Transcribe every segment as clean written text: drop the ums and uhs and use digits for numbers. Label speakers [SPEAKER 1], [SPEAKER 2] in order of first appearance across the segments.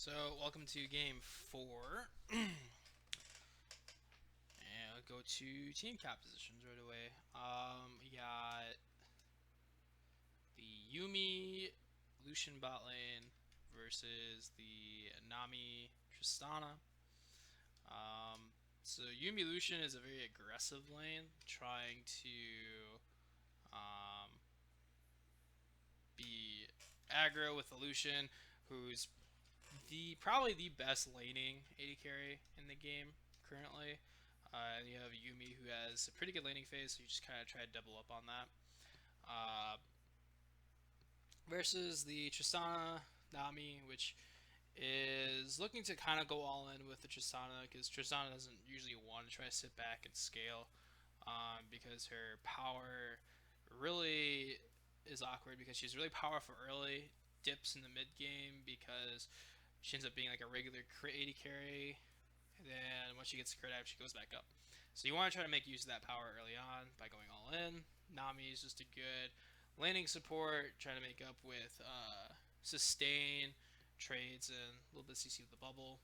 [SPEAKER 1] So, welcome to game 4. And I'll go to team compositions right away. We got the Yumi Lucian bot lane versus the Nami Tristana. So, Yumi Lucian is a very aggressive lane, trying to um, be aggro with the Lucian, who's probably the best laning AD carry in the game currently. And you have Yumi, who has a pretty good laning phase, so you just kind of try to double up on that. Uh, versus the Tristana Nami, which is looking to kind of go all in with the Tristana, because Tristana doesn't usually want to try to sit back and scale, because her power really is awkward, because she's really powerful early, dips in the mid game because she ends up being like a regular crit 80 carry, and then once she gets the crit out, she goes back up. So you want to try to make use of that power early on by going all in. Nami is just a good laning support, trying to make up with sustain, trades, and a little bit of CC with the bubble.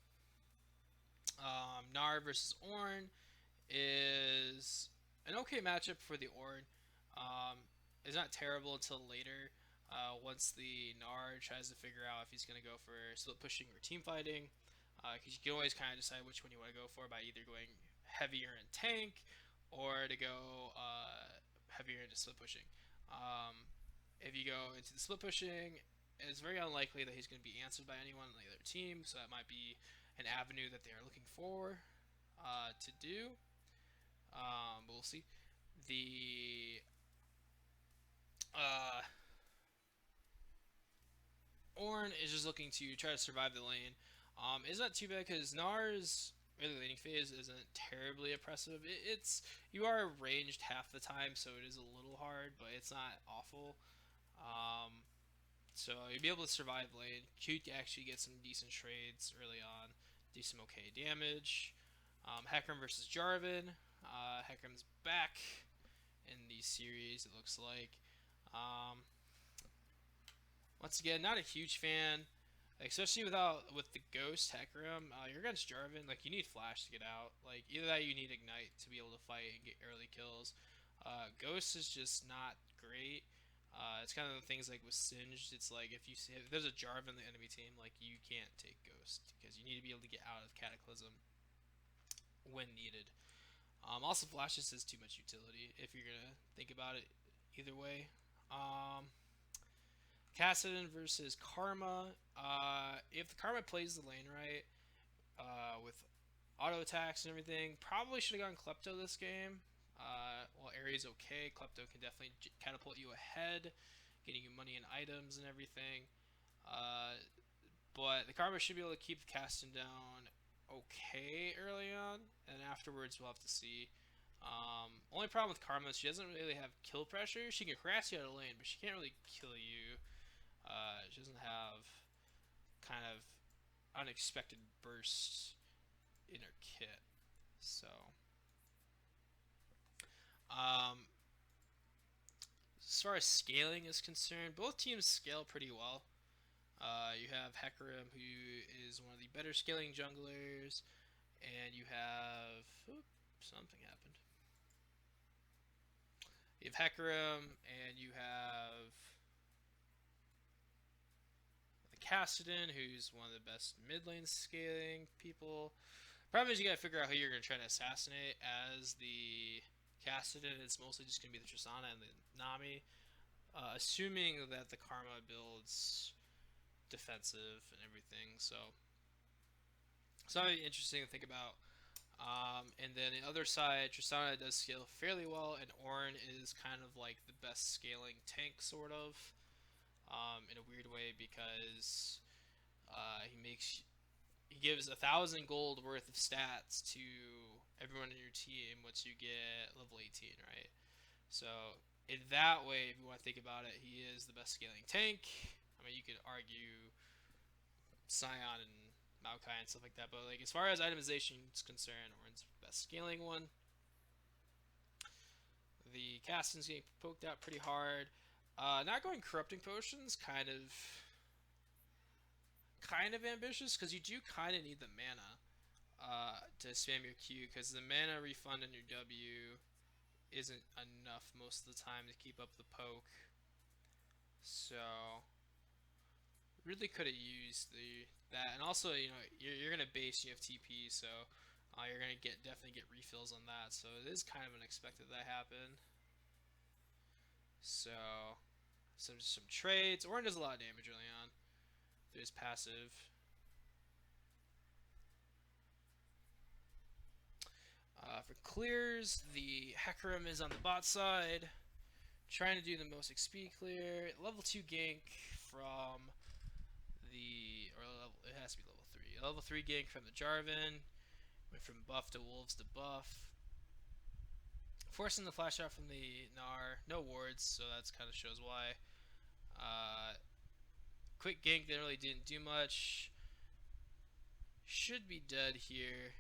[SPEAKER 1] Nar versus Ornn is an okay matchup for the Ornn. It's not terrible until later. Once the Nar tries to figure out if he's going to go for split pushing or team fighting, because you can always kind of decide which one you want to go for by either going heavier in tank or to go heavier into split pushing. Um, if you go into the split pushing, it's very unlikely that he's going to be answered by anyone on the other team, so that might be an avenue that they are looking for to do. But we'll see. The uh, Ornn is just looking to try to survive the lane. It's not too bad because Nar's early laning phase isn't terribly oppressive. It's you are ranged half the time, so it is a little hard, but it's not awful. Um, so you'll be able to survive lane. You could actually get some decent trades early on, do some okay damage. Hecarim versus Jarvan. Hecarim's back in the series, it looks like. Um, Once again, not a huge fan, especially with the Ghost Hecarim. You're against Jarvan, like you need Flash to get out. Like either that, or you need Ignite to be able to fight and get early kills. Ghost is just not great. It's kind of the things like with Singed. It's like if there's a Jarvan in the enemy team, like you can't take Ghost because you need to be able to get out of Cataclysm when needed. Also, Flash just has too much utility if you're gonna think about it either way. Um, Kassadin versus Karma. If the Karma plays the lane right, with auto attacks and everything, probably should have gone Klepto this game. While Ares okay, Klepto can definitely catapult you ahead, getting you money and items and everything. Uh, but the Karma should be able to keep the Kassadin down okay early on, and afterwards we'll have to see. Only problem with Karma is she doesn't really have kill pressure. She can harass you out of lane, but she can't really kill you. She doesn't have kind of unexpected bursts in her kit. So, um, as far as scaling is concerned, both teams scale pretty well. You have Hecarim, who is one of the better scaling junglers, and you have something happened. You have Hecarim, and you have the Kassadin, who's one of the best mid lane scaling people. Problem is you gotta figure out who you're gonna try to assassinate as the Kassadin. It's mostly just gonna be the Tristana and the Nami, assuming that the Karma builds defensive and everything. So it's not really interesting to think about. And then the other side, Tristana does scale fairly well, and Ornn is kind of like the best scaling tank, sort of, in a weird way, because he gives 1,000 gold worth of stats to everyone in your team once you get level 18, right? So in that way, if you want to think about it, he is the best scaling tank. I mean, you could argue Scion and Maokai and stuff like that, but like as far as itemization is concerned, Ornn's the best scaling one. The Caston's getting poked out pretty hard. Not going corrupting potions kind of ambitious because you do kind of need the mana to spam your Q because the mana refund on your W isn't enough most of the time to keep up the poke. So really could have used the that, and also you're gonna base, you have TP, so you're gonna definitely get refills on that. So it is kind of unexpected that happened. So some trades. Orin does a lot of damage early on through his passive. For clears, the Hecarim is on the bot side, trying to do the most XP clear. Level 2 gank from it has to be level 3. Level 3 gank from the Jarvan. Went from buff to wolves to buff. Forcing the flash out from the Gnar. No wards, so that kind of shows why. Quick gank that really didn't do much. Should be dead here.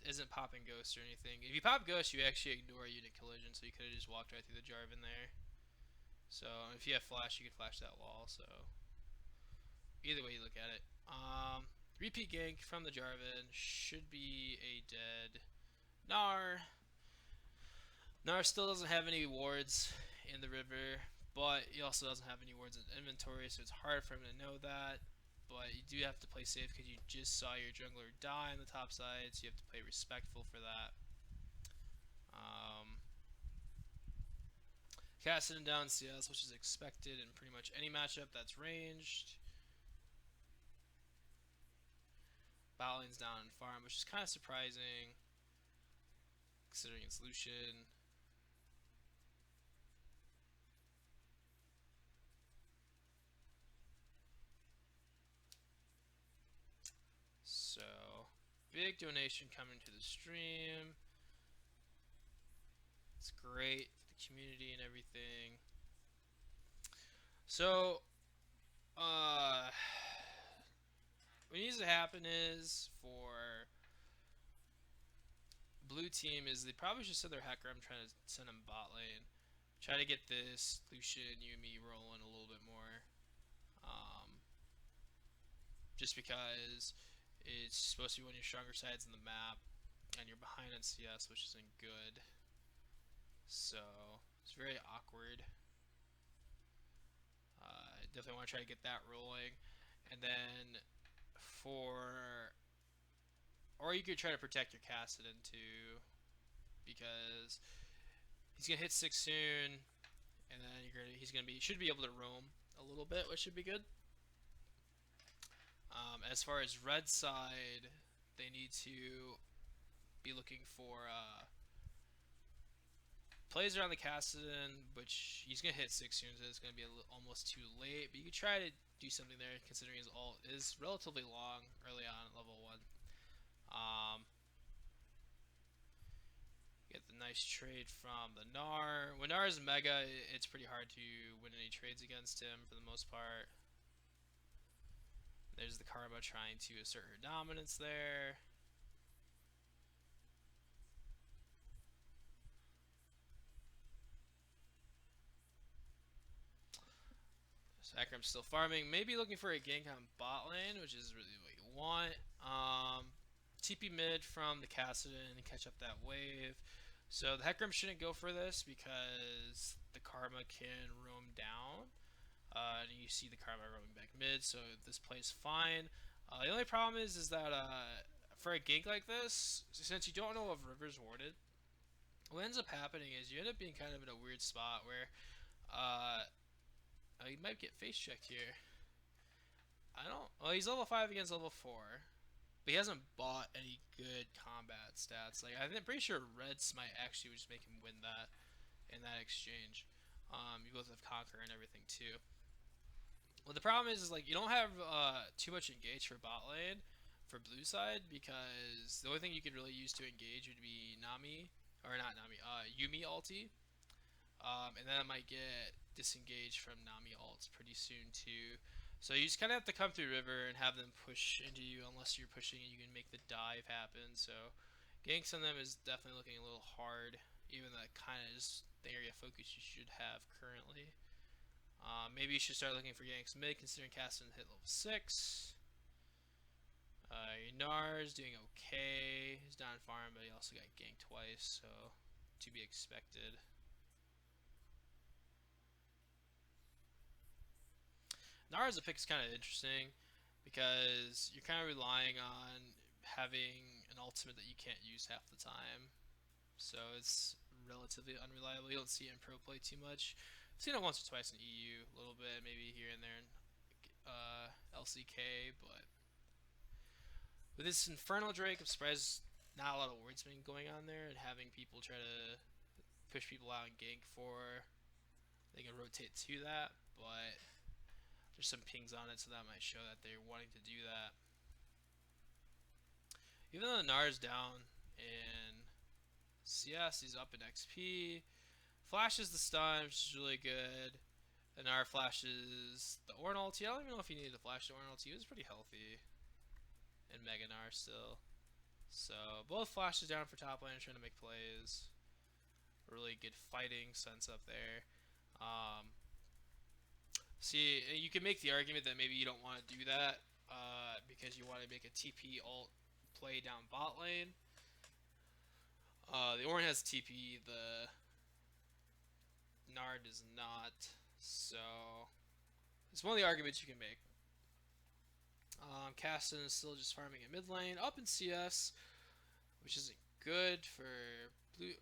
[SPEAKER 1] Isn't popping ghost or anything. If you pop ghost, you actually ignore unit collision, so you could have just walked right through the Jarvan there. So if you have flash, you could flash that wall. So either way you look at it. Repeat gank from the Jarvan. Should be a dead Gnar. Gnar still doesn't have any wards in the river, but he also doesn't have any wards in inventory, so it's hard for him to know that. But you do have to play safe because you just saw your jungler die on the top side, so you have to play respectful for that. Casting down CS, which is expected in pretty much any matchup that's ranged. Battle's down in farm, which is kind of surprising considering it's Lucian. So, big donation coming to the stream. It's great for the community and everything. So, what needs to happen is for blue team is they probably should send their hacker. I'm trying to send them bot lane. Try to get this Lucian, Yuumi rolling a little bit more. Just because it's supposed to be one of your stronger sides in the map, and you're behind on CS, which isn't good. So it's very awkward. Definitely want to try to get that rolling, and then or you could try to protect your Kassadin too, because he's gonna hit 6 soon, and then should be able to roam a little bit, which should be good. As far as red side, they need to be looking for plays around the Kassadin, which he's gonna hit 6 soon, so it's gonna be almost too late. But you could try to do something there, considering his ult is relatively long early on at level 1. Get the nice trade from the Gnar. When Gnar is mega, it's pretty hard to win any trades against him for the most part. There's the Karma trying to assert her dominance there. So Akram's still farming. Maybe looking for a gank on bot lane, which is really what you want. TP mid from the Kassadin and catch up that wave. So the Hecarim shouldn't go for this because the Karma can roam down. And you see the Karma roaming back mid, so this plays fine. The only problem is that for a gank like this, since you don't know if River's warded, what ends up happening is you end up being kind of in a weird spot where you might get face checked here. Well, he's level 5 against level 4. But he hasn't bought any good combat stats. Like, I'm pretty sure Reds might actually just make him win that in that exchange. You both have Conquer and everything too. Well, the problem is like you don't have too much engage for bot lane for blue side, because the only thing you could really use to engage would be Yuumi ulti. And then it might get disengaged from Nami ults pretty soon too. So you just kind of have to come through river and have them push into you, unless you're pushing and you can make the dive happen. So ganks on them is definitely looking a little hard, even though that kind of is the area of focus you should have currently. Maybe you should start looking for ganks mid, considering Caston hit level 6. Nars doing okay. He's down farm, but he also got ganked twice, so to be expected. Nars a pick is kind of interesting because you're kind of relying on having an ultimate that you can't use half the time, so it's relatively unreliable. You don't see it in pro play too much. I've seen it once or twice in EU, a little bit, maybe here and there in LCK, but with this Infernal Drake, I'm surprised not a lot of wordsmithing going on there and having people try to push people out and gank for. They can rotate to that, but there's some pings on it, so that might show that they're wanting to do that. Even though Nar's down in CS, he's up in XP. Flashes the stun, which is really good. The Nar flashes the Ornn ulti. I don't even know if he needed to flash the Ornn ulti. He was pretty healthy in Mega Nar still. So both flashes down for top lane, trying to make plays. Really good fighting sense up there. See, you can make the argument that maybe you don't want to do that because you want to make a TP ult play down bot lane. The Ornn has TP, the Nard does not, so it's one of the arguments you can make. Caston is still just farming in mid lane, up in CS, which isn't good for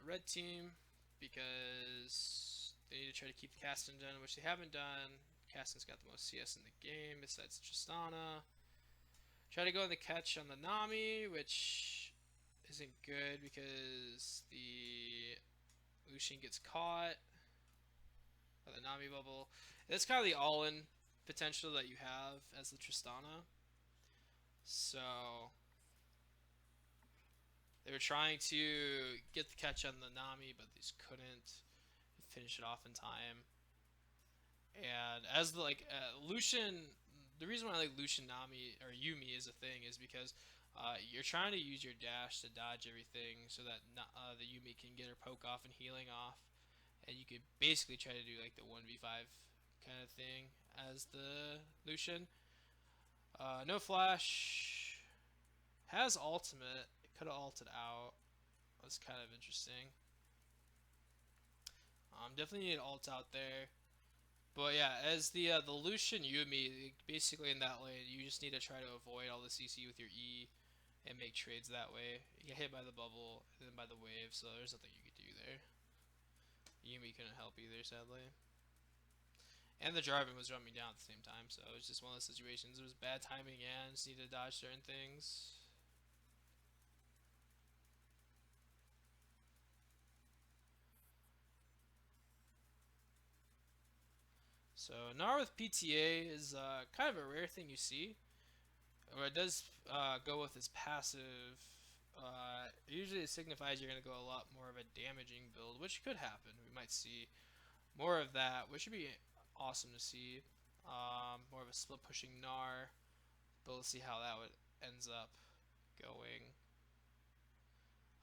[SPEAKER 1] red team because they need to try to keep Caston done, which they haven't done. Caston's got the most CS in the game besides Tristana. Try to go in the catch on the Nami, which isn't good because the Lucian gets caught by the Nami bubble. That's kind of the all-in potential that you have as the Tristana. So they were trying to get the catch on the Nami, but they just couldn't finish it off in time. And as the Lucian, the reason why I like Lucian Nami or Yumi is a thing is because you're trying to use your dash to dodge everything so that the Yumi can get her poke off and healing off, and you could basically try to do like the 1v5 kind of thing as the Lucian. No flash, has ultimate. It could have ulted out. That's kind of interesting. Definitely need ult out there. But yeah, as the Lucian Yumi, basically in that lane, you just need to try to avoid all the CC with your E and make trades that way. You get hit by the bubble and then by the wave, so there's nothing you could do there. Yumi couldn't help either, sadly. And the Jarvan was jumping down at the same time, so it was just one of those situations. It was bad timing and just needed to dodge certain things. So Gnar with PTA is kind of a rare thing you see, or it does go with his passive. Usually it signifies you're going to go a lot more of a damaging build, which could happen. We might see more of that, which would be awesome to see. More of a split pushing Gnar, but we'll see how that ends up going.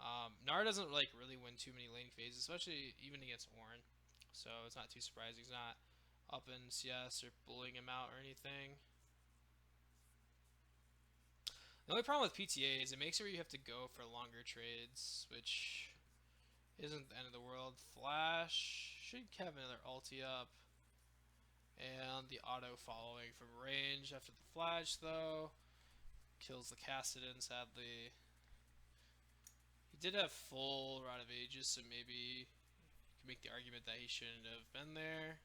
[SPEAKER 1] Gnar doesn't really win too many lane phases, especially even against Ornn, so it's not too surprising. He's not up in CS or bullying him out or anything. The only problem with PTA is it makes it where you have to go for longer trades, which isn't the end of the world. Flash should have another ulti up. And the auto following from range after the flash, though. Kills the Kassadin, sadly. He did have full Rod of Ages, so maybe you can make the argument that he shouldn't have been there.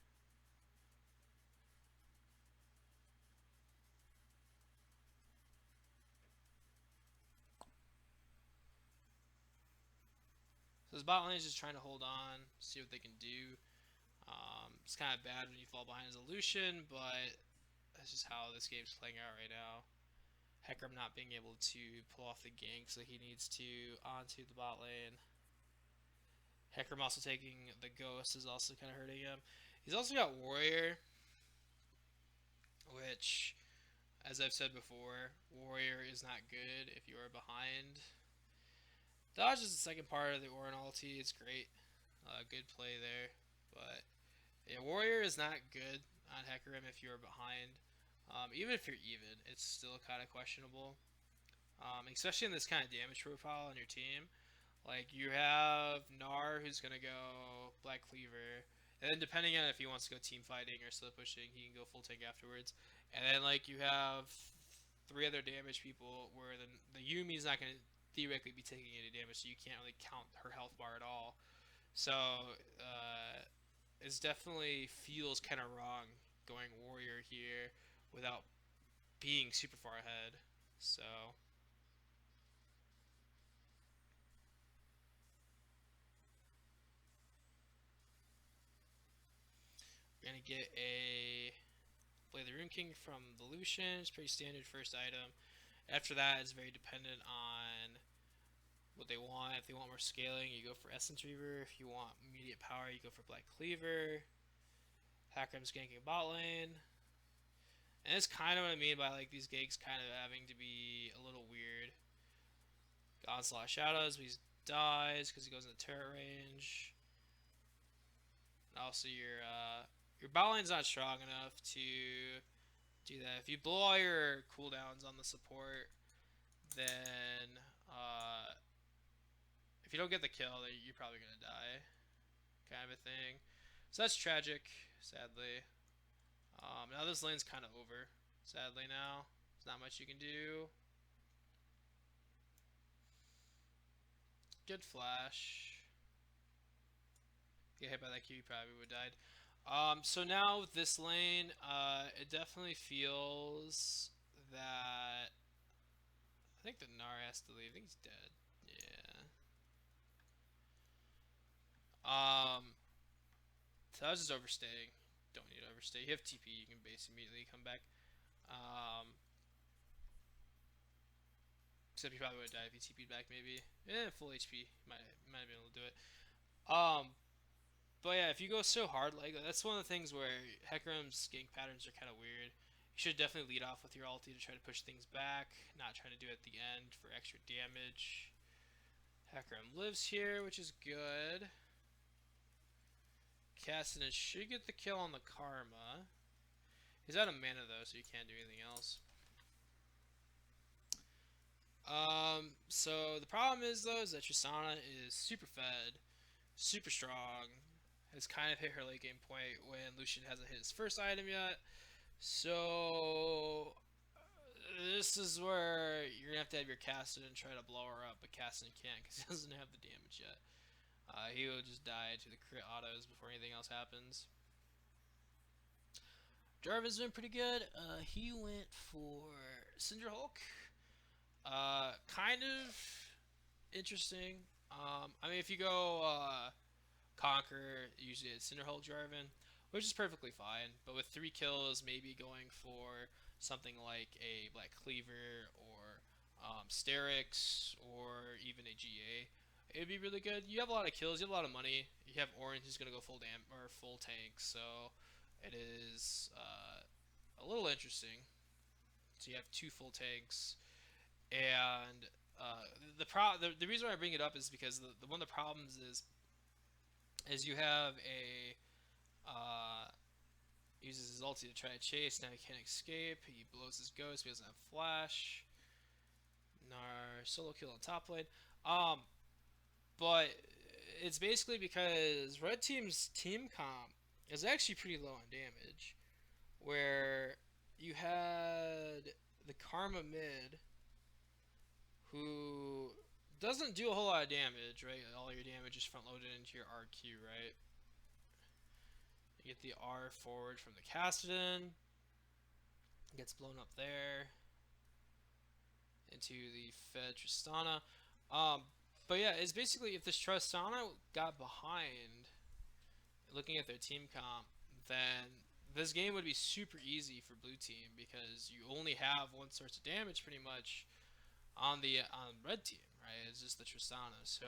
[SPEAKER 1] So his bot lane is just trying to hold on, see what they can do. It's kind of bad when you fall behind as a Lucian, but that's just how this game's playing out right now. Hecarim not being able to pull off the gank, so he needs to onto the bot lane. Hecarim also taking the ghost is also kind of hurting him. He's also got Warrior, which, as I've said before, Warrior is not good if you are behind. Dodge is the second part of the Ornn ulti. It's great. Good play there. But yeah, Warrior is not good on Hecarim if you're behind. Even if you're even, it's still kind of questionable. Especially in this kind of damage profile on your team. Like you have Gnar who's gonna go Black Cleaver, and then depending on if he wants to go team fighting or slow pushing, he can go full tank afterwards. And then like you have three other damage people where the Yumi's not gonna theoretically be taking any damage, so you can't really count her health bar at all. So it definitely feels kind of wrong going warrior here without being super far ahead. So we're gonna get a Play the Rune King from the Lucian. It's pretty standard first item. After that, it's very dependent on what they want. If they want more scaling, you go for Essence Reaver. If you want immediate power, you go for Black Cleaver. Hackram's ganking bot lane. And that's kind of what I mean by like these ganks kind of having to be a little weird. Onslaught Shadows, but he dies because he goes into turret range. And also your bot lane's not strong enough to do that. If you blow all your cooldowns on the support, then if you don't get the kill, then you're probably gonna die, kind of a thing. So that's tragic, sadly. Now this lane's kind of over, sadly. Now there's not much you can do. Good flash. Get hit by that Q, you probably would have died. So now with this lane, it definitely feels that I think the Gnar has to leave. I think he's dead. Yeah. So I was just overstaying. Don't need to overstay. You have TP, you can base immediately come back. Except you probably would have died if you TP'd back maybe. Full HP. Might have been able to do it. But yeah, if you go so hard like that, that's one of the things where Hecarim's gank patterns are kind of weird. You should definitely lead off with your ulti to try to push things back, not trying to do it at the end for extra damage. Hecarim lives here, which is good. Cassidy should get the kill on the Karma. He's out of mana though, so you can't do anything else. So the problem is though is that Tristana is super fed, super strong, has kind of hit her late game point when Lucian hasn't hit his first item yet. So this is where you're gonna have to have your Cassidy and try to blow her up, but Cassidy can't because he doesn't have the damage yet. He will just die to the crit autos before anything else happens. Jarvan's doing pretty good. He went for Cinder Hulk. Kind of interesting. I mean, if you go Conquer, usually it's Cinder Hulk Jarvan, which is perfectly fine. But with 3 kills, maybe going for something like a Black Cleaver or Sterix or even a GA, it'd be really good. You have a lot of kills, you have a lot of money. You have Orange who's gonna go full or full tank, so it is a little interesting. So you have 2 full tanks, and the reason why I bring it up is because one of the problems is you have a uses his ulti to try to chase. Now he can't escape. He blows his ghost. He doesn't have flash. Gnar solo kill on top lane. But it's basically because Red Team's team comp is actually pretty low on damage, where you had the Karma mid, who doesn't do a whole lot of damage, right? All your damage is front loaded into your RQ, right? You get the R forward from the Cassidy, gets blown up there into the Fed Tristana. But yeah, it's basically if this Tristana got behind, looking at their team comp, then this game would be super easy for blue team because you only have one source of damage pretty much on red team, right? It's just the Tristana. So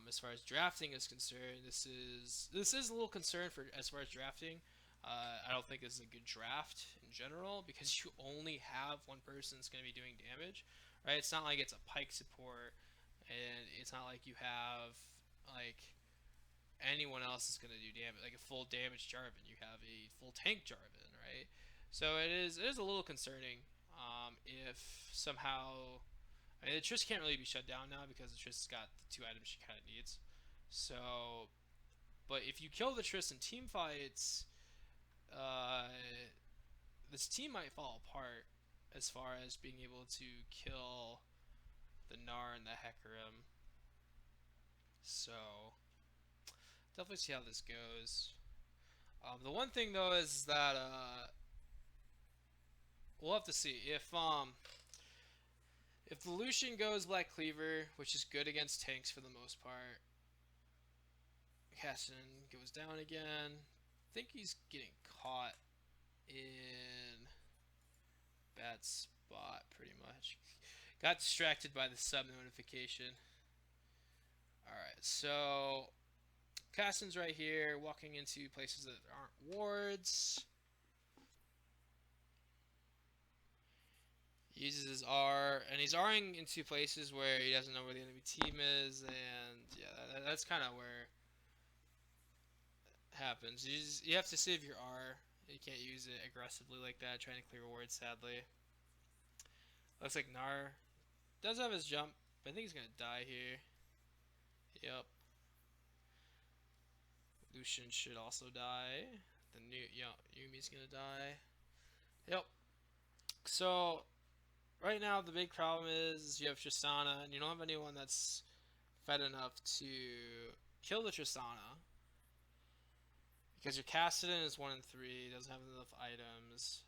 [SPEAKER 1] as far as drafting is concerned, this is a little concern for as far as drafting. I don't think this is a good draft in general because you only have one person that's going to be doing damage, right? It's not like it's a Pyke support, and it's not like you have like anyone else is going to do damage, like a full damage Jarvan. You have a full tank Jarvan, right? So it is a little concerning if somehow I mean the Triss can't really be shut down now because the Triss has got the two items she kind of needs. So, but if you kill the Triss in team fights, uh, this team might fall apart as far as being able to kill the Gnar and the Hecarim. So definitely see how this goes. The one thing though is that we'll have to see if the Lucian goes Black Cleaver, which is good against tanks for the most part. Cassian goes down again. I think he's getting caught in bad spot pretty much. Got distracted by the sub notification. Alright, so Cassian's right here, walking into places that aren't wards. He uses his R, and he's R'ing into places where he doesn't know where the enemy team is, and yeah, that's kind of where it happens. You have to save your R. You can't use it aggressively like that, trying to clear wards, sadly. Looks like Gnar does have his jump, but I think he's going to die here. Yep. Lucian should also die. The new Yumi's gonna die. Yep. So right now the big problem is you have Tristana and you don't have anyone that's fed enough to kill the Tristana. Because your Kassadin is 1 in 3, doesn't have enough items.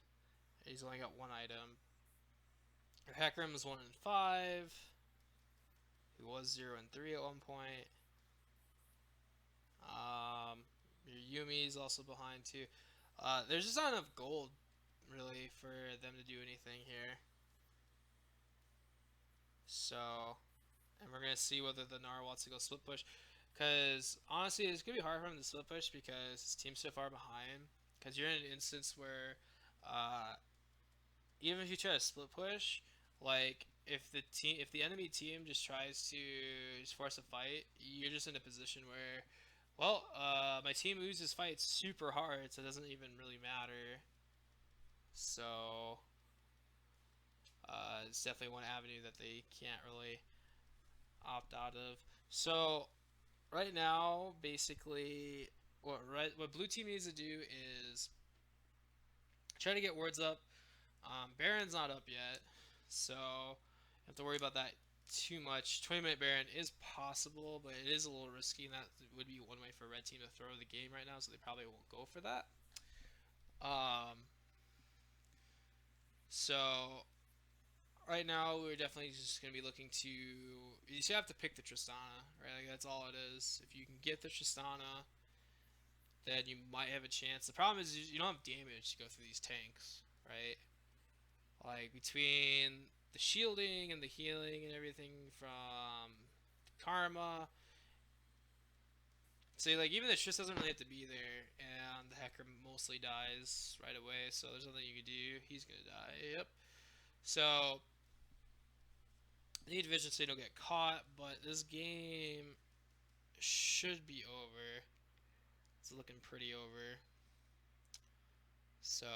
[SPEAKER 1] He's only got 1 item. Your Hecarim is 1 in 5. He was 0 in 3 at one point. Your Yumi is also behind too. There's just not enough gold, really, for them to do anything here. So, and we're gonna see whether the Gnar wants to go split push, because honestly, it's gonna be hard for him to split push because his team's so far behind. Because you're in an instance where, even if you try to split push, like if the enemy team just tries to just force a fight, you're just in a position where, well, my team loses fights super hard, so it doesn't even really matter. So, it's definitely one avenue that they can't really opt out of. So, right now, basically, what blue team needs to do is try to get wards up. Baron's not up yet, so you have to worry about that too much. 20-minute Baron is possible, but it is a little risky, and that would be one way for red team to throw the game right now, so they probably won't go for that. So right now we're definitely just going to be looking to, you just have to pick the Tristana, right? Like that's all it is. If you can get the Tristana, then you might have a chance. The problem is you don't have damage to go through these tanks, right? Like between the shielding and the healing and everything from Karma. So like even the Triss doesn't really have to be there, and the Hacker mostly dies right away. So there's nothing you can do. He's gonna die. Yep. So need vision so you don't get caught, but this game should be over. It's looking pretty over. So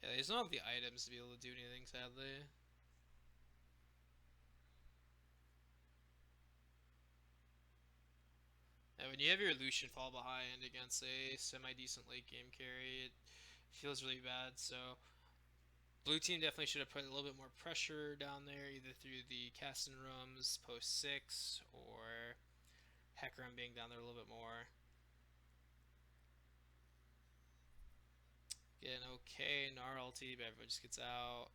[SPEAKER 1] yeah, they just don't have the items to be able to do anything, sadly. And when you have your Lucian fall behind against a semi-decent late game carry, it feels really bad. So blue team definitely should have put a little bit more pressure down there, either through the casting rooms post 6 or Hecarim being down there a little bit more. Get an okay Gnar ulti, but everyone just gets out.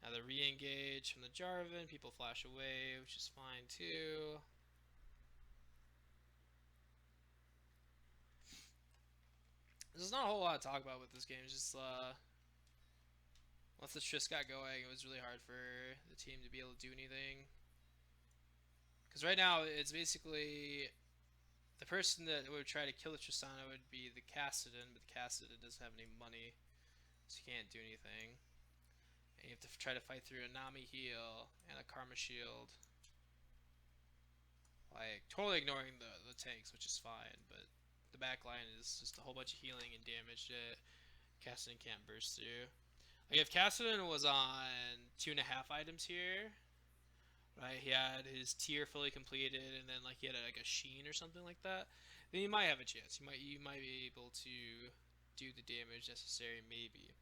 [SPEAKER 1] Now the re-engage from the Jarvan, people flash away, which is fine too. There's not a whole lot to talk about with this game. It's just once the Triss got going, it was really hard for the team to be able to do anything. Because right now, it's basically the person that would try to kill the Tristana would be the Kassadin, but the Kassadin doesn't have any money, so he can't do anything. And you have to try to fight through a Nami heal and a Karma shield. Like, totally ignoring the tanks, which is fine, but the back line is just a whole bunch of healing and damage that Cassidy can't burst through. Like, if Cassidy was on 2.5 items here, right, he had his tier fully completed, and then, like, he had like a Sheen or something like that, then you might have a chance. You might be able to do the damage necessary, maybe.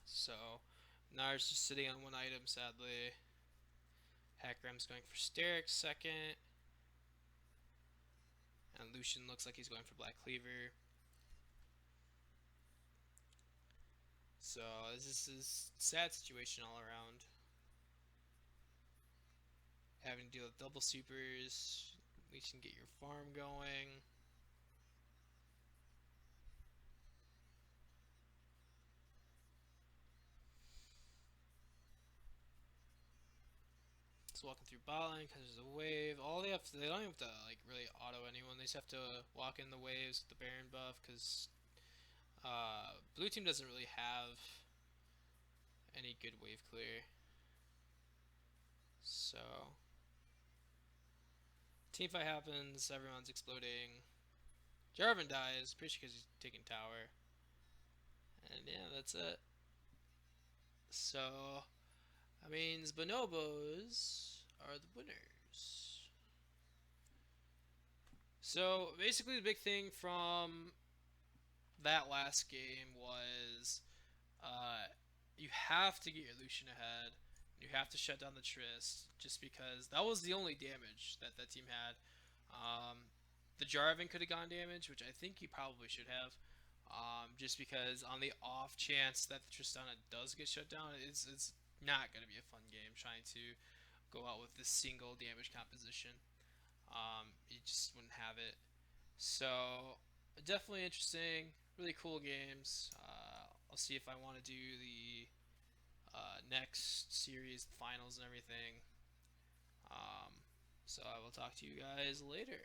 [SPEAKER 1] So, Nars just sitting on one item, sadly. Hackram's going for Sterix second. And Lucian looks like he's going for Black Cleaver. So this is a sad situation all around. Having to deal with double supers. At least you can get your farm going. Just walking through bot lane because there's a wave. They don't have to like really auto anyone. They just have to walk in the waves with the Baron buff because blue team doesn't really have any good wave clear. So team fight happens. Everyone's exploding. Jarvan dies, pretty sure because he's taking tower. And yeah, that's it. So that means Bonobos are the winners. So basically, the big thing from that last game was uh, you have to get your Lucian ahead. You have to shut down the Trist, just because that was the only damage that that team had. The Jarvan could have gone damage, which I think he probably should have. Just because on the off chance that the Tristana does get shut down, it's not going to be a fun game trying to go out with this single damage composition. You just wouldn't have it. So definitely interesting, really cool games. I'll see if I want to do the next series, the finals, and everything. Um, so I will talk to you guys later.